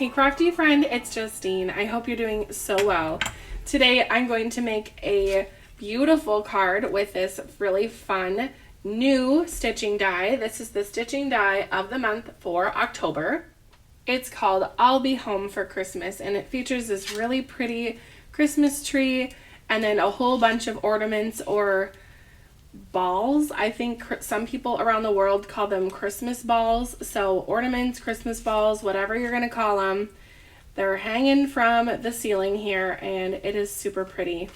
Hey crafty friend, it's Justine. I hope you're doing so well. Today I'm going to make a beautiful card with this really fun new stitching die. This is the stitching die of the month for October. It's called I'll Be Home for Christmas, and it features this really pretty Christmas tree and then a whole bunch of ornaments or balls. I think some people around the world call them Christmas balls. So ornaments, Christmas balls, whatever you're going to call them. They're hanging from the ceiling here and it is super pretty.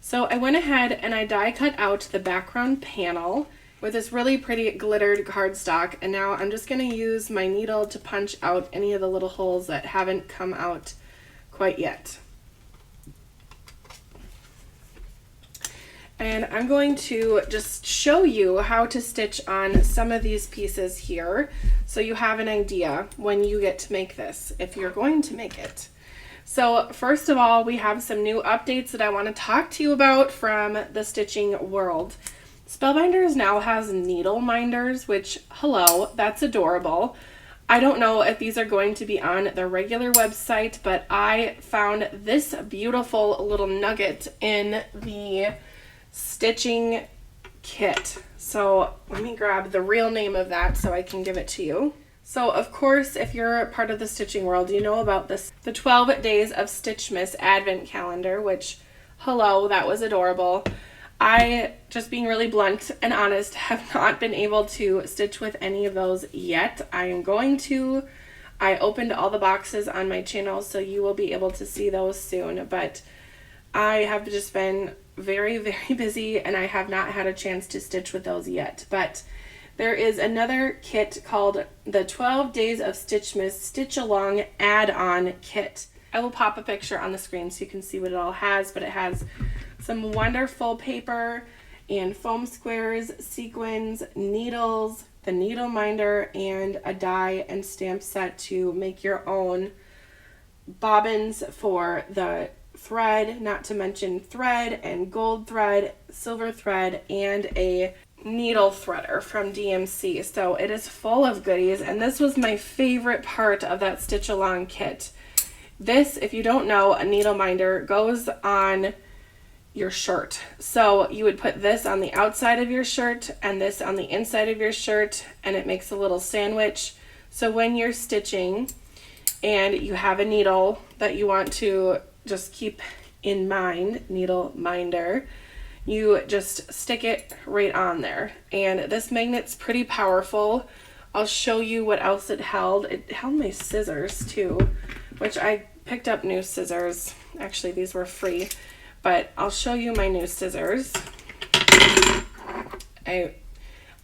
So I went ahead and I die cut out the background panel with this really pretty glittered cardstock, and now I'm just going to use my needle to punch out any of the little holes that haven't come out quite yet. And I'm going to just show you how to stitch on some of these pieces here so you have an idea when you get to make this, if you're going to make it. So first of all, we have some new updates that I want to talk to you about from the stitching world. Spellbinders now has needle minders, which, hello, that's adorable. I don't know if these are going to be on their regular website, but I found this beautiful little nugget in the stitching kit. So let me grab the real name of that so I can give it to you. So of course, if you're part of the stitching world, you know about this, the 12 Days of Stitchmas Advent Calendar, which, hello, that was adorable. I, just being really blunt and honest, have not been able to stitch with any of those yet. I am going to. I opened all the boxes on my channel, so you will be able to see those soon, but I have just been very, very busy and I have not had a chance to stitch with those yet. But there is another kit called the 12 Days of Stitchmas Stitch Along Add-on Kit. I will pop a picture on the screen so you can see what it all has, but it has some wonderful paper and foam squares, sequins, needles, the needle minder, and a die and stamp set to make your own bobbins for the thread, not to mention thread and gold thread, silver thread, and a needle threader from DMC. So it is full of goodies, and this was my favorite part of that stitch along kit. This, if you don't know, a needle minder goes on your shirt. So you would put this on the outside of your shirt and this on the inside of your shirt, and it makes a little sandwich. So when you're stitching and you have a needle that you want to just keep in mind, needle minder, you just stick it right on there. And this magnet's pretty powerful. I'll show you what else it held. It held my scissors too, which I picked up new scissors. Actually, these were free, but I'll show you my new scissors. I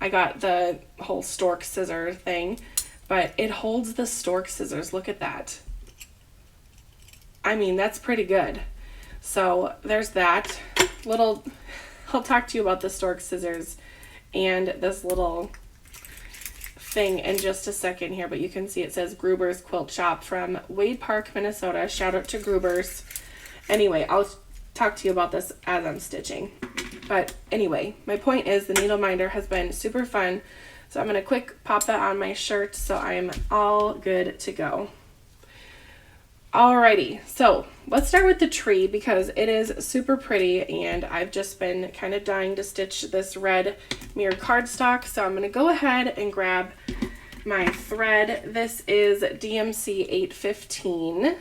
got the whole stork scissor thing, but it holds the stork scissors. Look at that. I mean, that's pretty good. So there's that little, I'll talk to you about the stork scissors and this little thing in just a second here, but you can see it says Gruber's Quilt Shop from Wade Park, Minnesota. Shout out to Gruber's. Anyway, I'll talk to you about this as I'm stitching. But anyway, my point is the needle minder has been super fun. So I'm going to quick pop that on my shirt so I'm all good to go. Alrighty, so let's start with the tree because it is super pretty and I've just been kind of dying to stitch this red mirrored cardstock. So I'm going to go ahead and grab my thread. This is DMC 815. These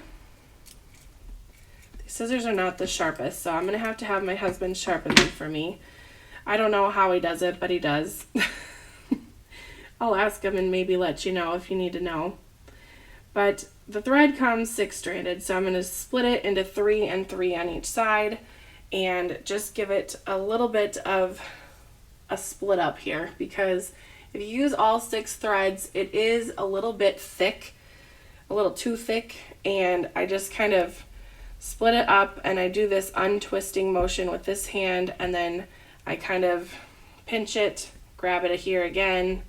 scissors are not the sharpest, so I'm going to have my husband sharpen them for me. I don't know how he does it, but he does. I'll ask him and maybe let you know if you need to know. But the thread comes 6-stranded, so I'm going to split it into 3 and 3 on each side and just give it a little bit of a split up here, because if you use all 6 threads, it is a little bit thick, a little too thick, and I just kind of split it up and I do this untwisting motion with this hand, and then I kind of pinch it, grab it here again,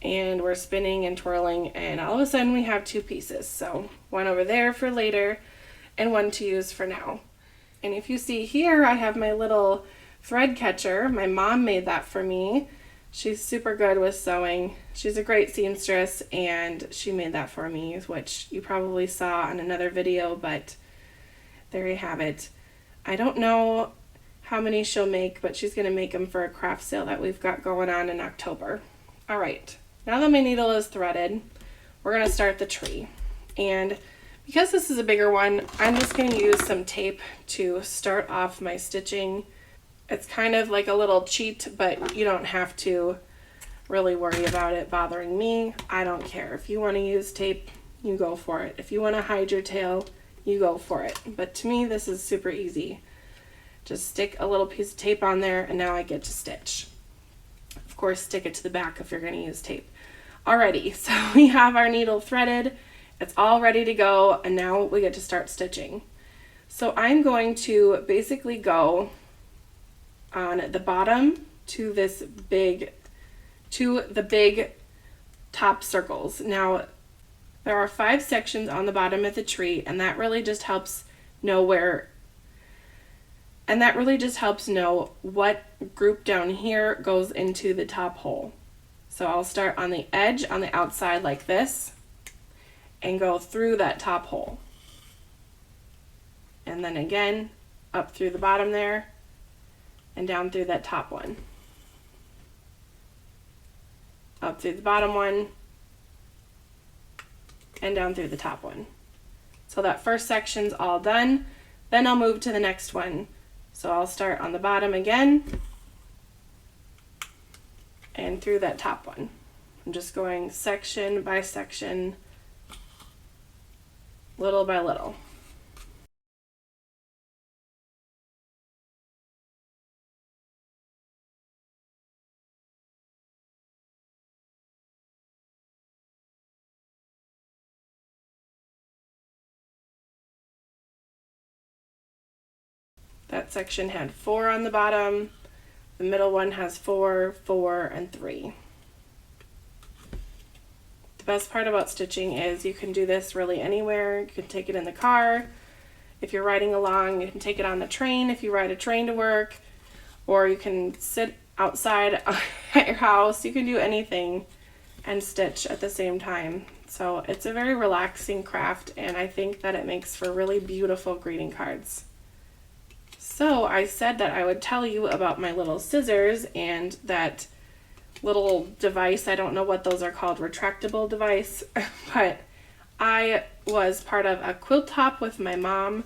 and we're spinning and twirling, and all of a sudden we have 2 pieces. So one over there for later and one to use for now. And if you see here, I have my little thread catcher. My mom made that for me. She's super good with sewing. She's a great seamstress, and she made that for me, which you probably saw on another video, but there you have it. I don't know how many she'll make, but she's going to make them for a craft sale that we've got going on in October. All right, now that my needle is threaded, we're going to start the tree. And because this is a bigger one, I'm just going to use some tape to start off my stitching. It's kind of like a little cheat, but you don't have to really worry about it bothering me. I don't care. If you want to use tape, you go for it. If you want to hide your tail, you go for it. But to me, this is super easy. Just stick a little piece of tape on there, and now I get to stitch. Of course, stick it to the back if you're going to use tape. Alrighty, so we have our needle threaded. It's all ready to go, and now we get to start stitching. So I'm going to basically go on the bottom to the big top circles. Now there are 5 sections on the bottom of the tree, and that really just helps know what group down here goes into the top hole. So I'll start on the edge on the outside like this and go through that top hole, and then again up through the bottom there and down through that top one, up through the bottom one, and down through the top one. So that first section's all done. Then I'll move to the next one. So I'll start on the bottom again and through that top one. I'm just going section by section, little by little. That section had 4 on the bottom. The middle one has 4, 4, and 3. The best part about stitching is you can do this really anywhere. You can take it in the car. If you're riding along, you can take it on the train if you ride a train to work, or you can sit outside at your house. You can do anything and stitch at the same time. So it's a very relaxing craft, and I think that it makes for really beautiful greeting cards. So I said that I would tell you about my little scissors and that little device. I don't know what those are called, retractable device, but I was part of a quilt hop with my mom.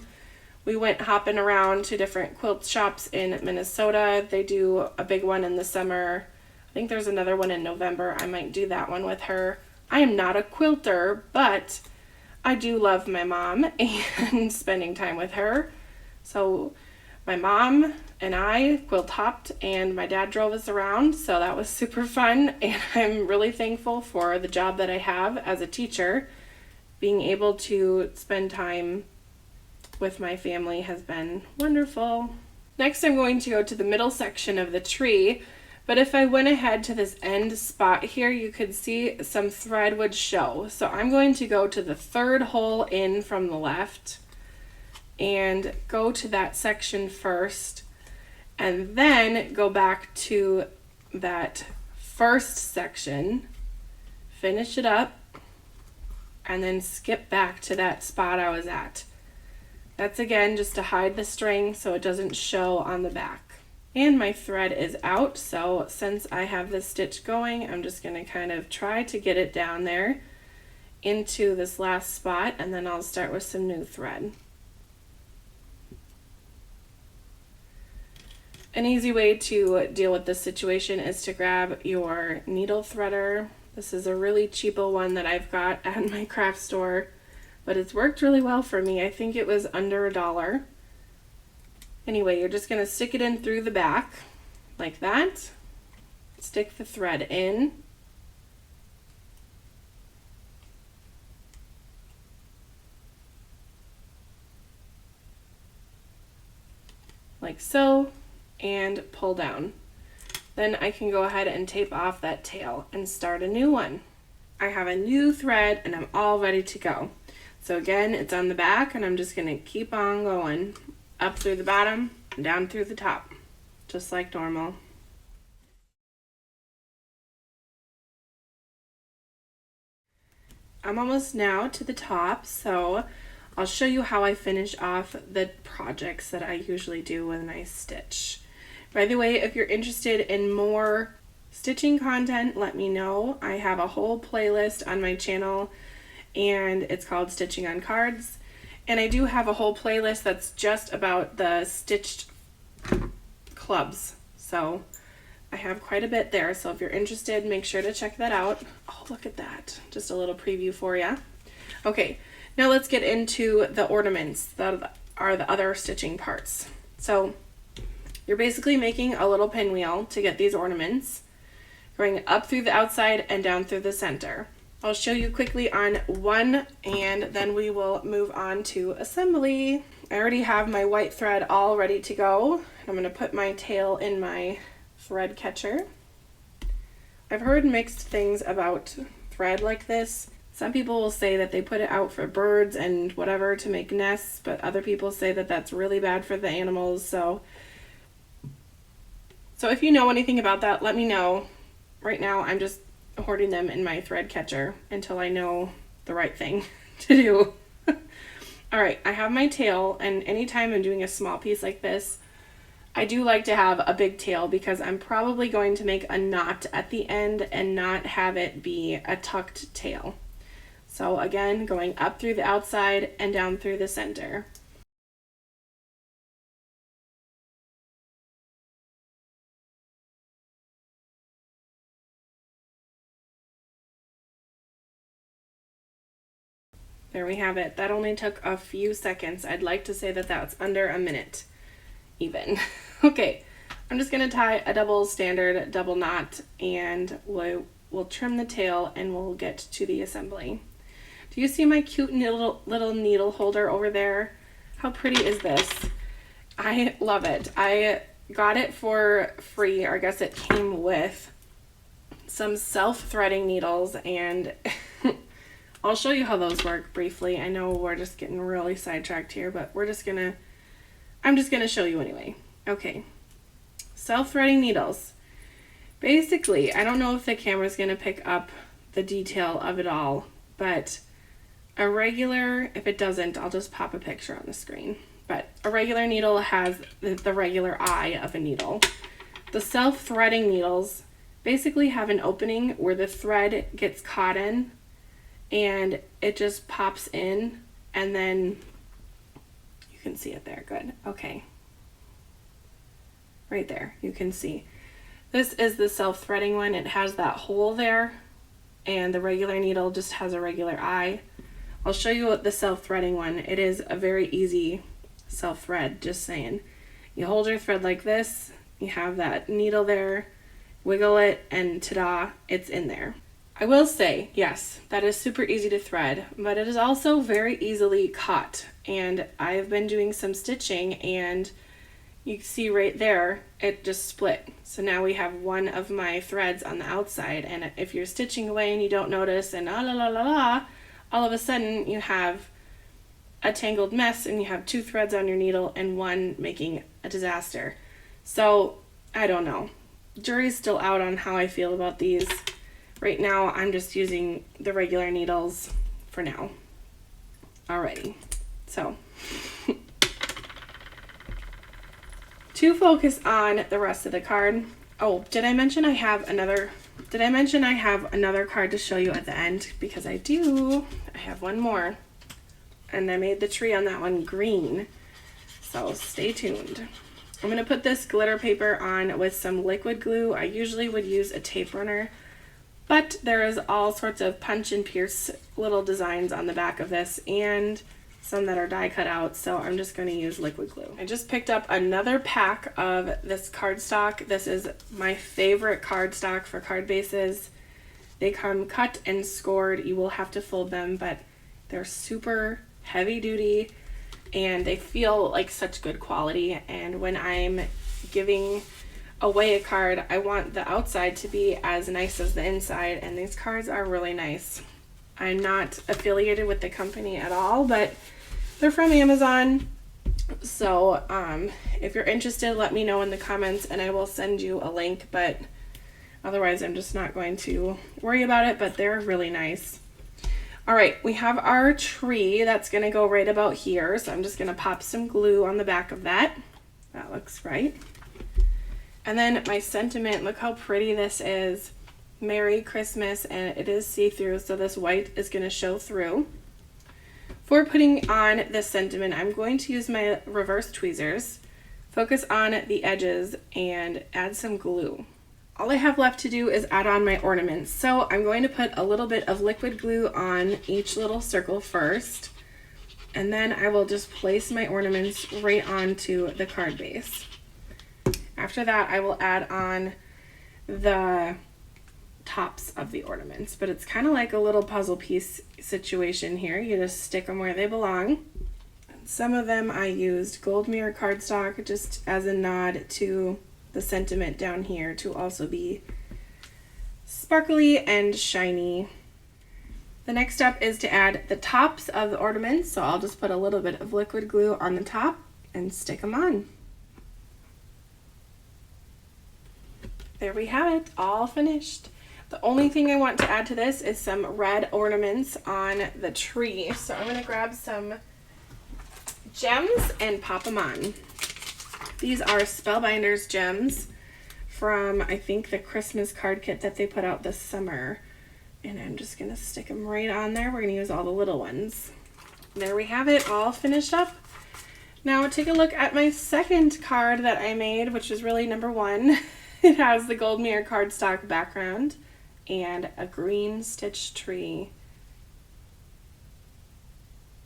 We went hopping around to different quilt shops in Minnesota. They do a big one in the summer. I think there's another one in November. I might do that one with her. I am not a quilter, but I do love my mom and spending time with her. So my mom and I quilt hopped, and my dad drove us around, so that was super fun, and I'm really thankful for the job that I have as a teacher. Being able to spend time with my family has been wonderful. Next, I'm going to go to the middle section of the tree, but if I went ahead to this end spot here, you could see some thread would show. So I'm going to go to the 3rd hole in from the left and go to that section first, and then go back to that first section, finish it up, and then skip back to that spot I was at. That's again just to hide the string so it doesn't show on the back. And my thread is out, so since I have this stitch going, I'm just going to kind of try to get it down there into this last spot, and then I'll start with some new thread. An easy way to deal with this situation is to grab your needle threader. This is a really cheapo one that I've got at my craft store, but it's worked really well for me. I think it was under $1. Anyway, you're just going to stick it in through the back like that. Stick the thread in. Like so. And pull down. Then I can go ahead and tape off that tail and start a new one. I have a new thread and I'm all ready to go. So again, it's on the back, and I'm just going to keep on going up through the bottom and down through the top, just like normal. I'm almost now to the top, so I'll show you how I finish off the projects that I usually do when I stitch. By the way, if you're interested in more stitching content, let me know. I have a whole playlist on my channel and it's called Stitching on Cards. And I do have a whole playlist that's just about the stitched clubs. So I have quite a bit there. So if you're interested, make sure to check that out. Oh, look at that. Just a little preview for you. Okay, now let's get into the ornaments that are the other stitching parts. So you're basically making a little pinwheel to get these ornaments, going up through the outside and down through the center. I'll show you quickly on one and then we will move on to assembly. I already have my white thread all ready to go. I'm going to put my tail in my thread catcher. I've heard mixed things about thread like this. Some people will say that they put it out for birds and whatever to make nests, but other people say that that's really bad for the animals. So if you know anything about that, let me know. Right now I'm just hoarding them in my thread catcher until I know the right thing to do. All right, I have my tail, and anytime I'm doing a small piece like this, I do like to have a big tail because I'm probably going to make a knot at the end and not have it be a tucked tail. So again, going up through the outside and down through the center. There we have it. That only took a few seconds. I'd like to say that that's under a minute even. Okay, I'm just gonna tie a double standard double knot and we'll trim the tail and we'll get to the assembly. Do you see my cute little needle holder over there? How pretty is this? I love it. I got it for free, or I guess it came with some self-threading needles, and I'll show you how those work briefly. I know we're just getting really sidetracked here, but I'm just gonna show you anyway. Okay, self-threading needles. Basically, I don't know if the camera's gonna pick up the detail of it all, but a regular, if it doesn't, I'll just pop a picture on the screen. But a regular needle has the regular eye of a needle. The self-threading needles basically have an opening where the thread gets caught in and it just pops in, and then you can see it there. Good. Okay. Right there, you can see. This is the self-threading one. It has that hole there, and the regular needle just has a regular eye. I'll show you what the self-threading one. It is a very easy self-thread, just saying. You hold your thread like this, you have that needle there, wiggle it, and ta-da, it's in there. I will say, yes, that is super easy to thread, but it is also very easily caught. And I've been doing some stitching, and you can see right there, it just split. So now we have one of my threads on the outside, and if you're stitching away and you don't notice, and all of a sudden you have a tangled mess, and you have two threads on your needle and one making a disaster. So I don't know. Jury's still out on how I feel about these. Right now, I'm just using the regular needles for now. Alrighty, so to focus on the rest of the card. Oh, did I mention I have another card to show you at the end? Because I do. I have one more, and I made the tree on that one green. So stay tuned. I'm gonna put this glitter paper on with some liquid glue. I usually would use a tape runner, but there is all sorts of punch and pierce little designs on the back of this, and some that are die cut out, so I'm just going to use liquid glue. I just picked up another pack of this cardstock. This is my favorite cardstock for card bases. They come cut and scored. You will have to fold them, but they're super heavy duty and they feel like such good quality. And when I'm giving away a card, I want the outside to be as nice as the inside, and these cards are really nice. I'm not affiliated with the company at all, but they're from Amazon. So if you're interested, let me know in the comments and I will send you a link, but otherwise I'm just not going to worry about it, but they're really nice. All right, we have our tree that's gonna go right about here. So I'm just gonna pop some glue on the back of that. That looks right. And then my sentiment, look how pretty this is. Merry Christmas, and it is see-through, so this white is gonna show through. For putting on this sentiment, I'm going to use my reverse tweezers, focus on the edges, and add some glue. All I have left to do is add on my ornaments. So I'm going to put a little bit of liquid glue on each little circle first, and then I will just place my ornaments right onto the card base. After that, I will add on the tops of the ornaments, but it's kind of like a little puzzle piece situation here. You just stick them where they belong. Some of them I used gold mirror cardstock just as a nod to the sentiment down here to also be sparkly and shiny. The next step is to add the tops of the ornaments, so I'll just put a little bit of liquid glue on the top and stick them on. There we have it, all finished. The only thing I want to add to this is some red ornaments on the tree. So I'm going to grab some gems and pop them on. These are Spellbinders gems from, I think, the Christmas card kit that they put out this summer. And I'm just going to stick them right on there. We're going to use all the little ones. There we have it, all finished up. Now take a look at my second card that I made, which is really number 1. It has the gold mirror cardstock background and a green stitched tree.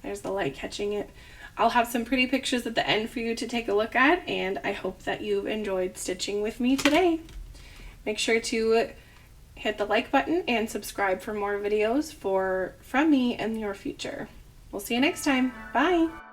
There's the light catching it. I'll have some pretty pictures at the end for you to take a look at, and I hope that you've enjoyed stitching with me today. Make sure to hit the like button and subscribe for more videos from me in your future. We'll see you next time. Bye!